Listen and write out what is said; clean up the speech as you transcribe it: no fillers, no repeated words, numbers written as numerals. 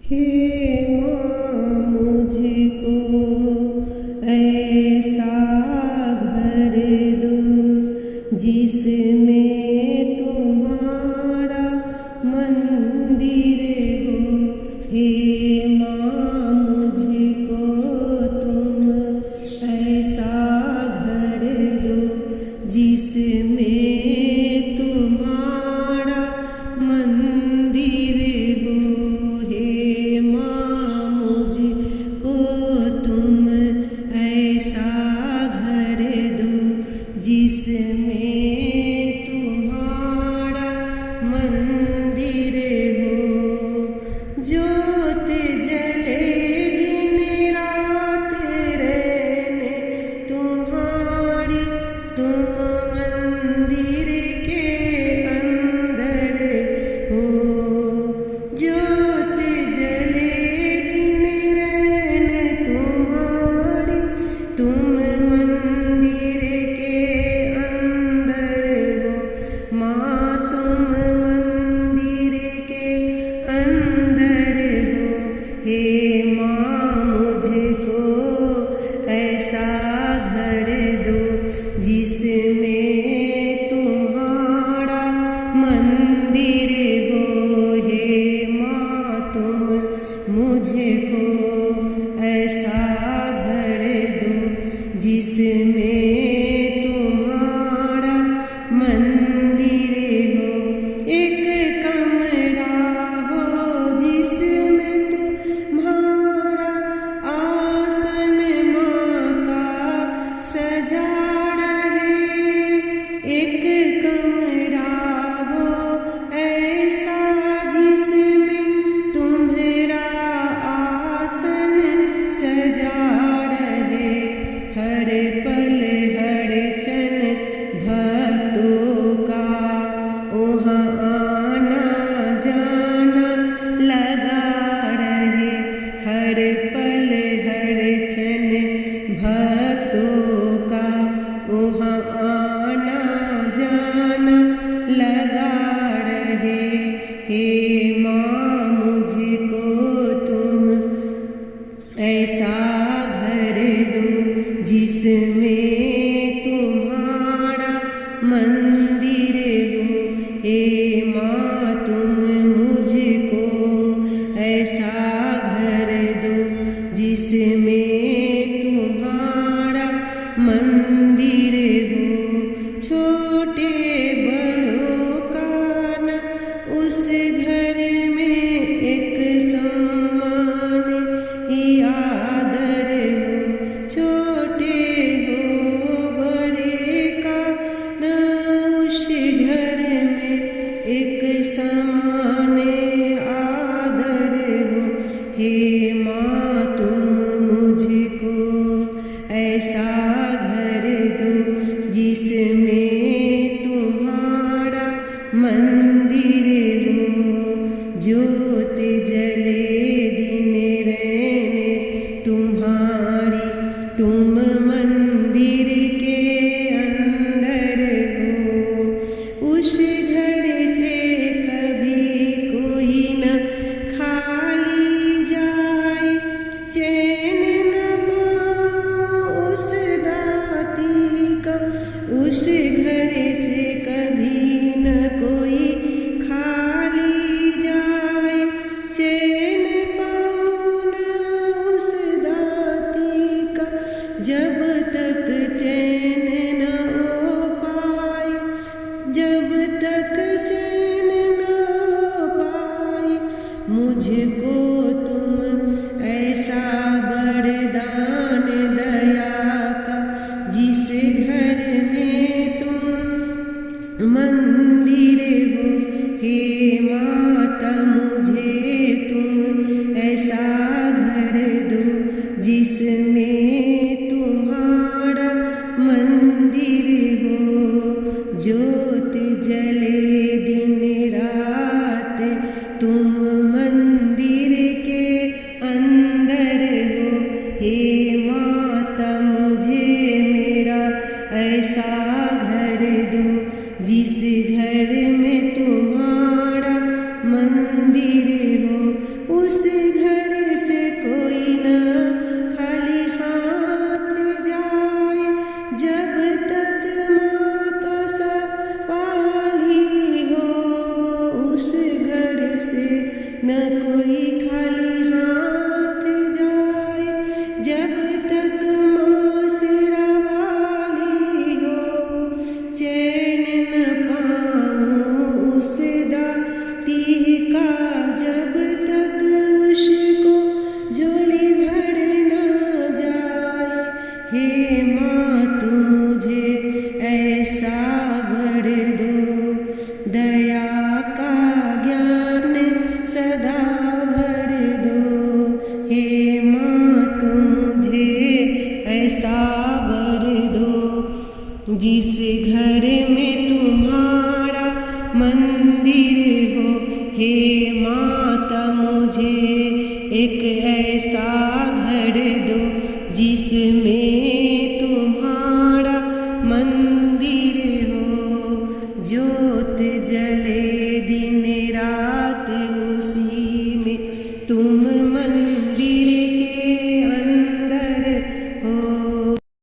हे माँ मुझको ऐसा घर दो जिसमें तुम्हारा मंदिर हो। हे माँ मुझको तुम ऐसा घर दो जिसमें तुम्हारा मंदिर हो। हे माँ मुझको तुम ऐसा घर दो जिसमें तुम्हारा मंदिर हो। ज्योत जले दिन रात रहने तुम्हारी, तुम मंदिर के अंदर हो। ज्योत जले दिन रहने तुम्हारी, तुम मंदिर के अंदर हो। माँ तुम मंदिर के अंदर हो। हे माँ मुझको ऐसा घर दो जिसमें तुम्हारा मंदिर हो। हे माँ तुम मुझको ऐसा घर दो जिसमें तुम्हारा मंदिर हो। एक कमरा हो जिसमें तुम्हारा आसन माँ का सजा रहे। एक कमरा हो ऐसा जिसमें तुम्हारा आसन सजा रहे। हर पल हर क्षण भक्तों का वहाँ आना जाना लगा रहे। हर पल हर क्षण भक्तों का वहाँ आना जाना लगा रहे। हे माँ मुझको तुम ऐसा घर दो जिसमें तुम्हारा मंदिर हो। हे माँ तुम मुझको ऐसा घर दो जिसमें तुम्हारा मंदिर हो। छोटे बड़ों का न उस घर में एक सम्मान ही आदर हो। छोटे हो बड़े का न उस घर में एक समान आदर हो। हे माँ तुम मुझको ऐसा घर दो जिसमें तुम्हारा मंदिर हो। ज्योत जले दिन रहने तुम्हारी, तुम मंदिर के अंदर हो। उस घर से कभी कोई न खाली जाए, चैन न पाओ उस दाती का। उस घर से कभी न कोई खाली जाए, चैन पाओ न उस दाती का। जब तक चैन न हो पाए, जब तक चैन न हो पाए, मुझको तुम ऐसा वरदान दया का जिस घर में तुम मंदिर हो। हे माता मुझे तुम ऐसा घर दो जिसमें तुम्हारा मंदिर हो। ज्योत जले दिन रात तुम मंदिर घर से कोई न खाली हाथ जाए, जब तक माँ का सवाली हो। उस घर से न कोई खाली हाथ जाए, जब तक माँ सिरा वाली हो। चैन न पाऊँ उस दाती का, जब तक उसको झोली भर न जाए। हे माँ तू मुझे ऐसा भर दो, दया का ज्ञान सदा भर दो। हे माँ तू मुझे ऐसा भर दो, जिस घर में तुम्हारा मंदिर हो। हे माता मुझे एक ऐसा घर दो, जिसमें तुम्हारा मंदिर हो। ज्योत जले दिन रात उसी में तुम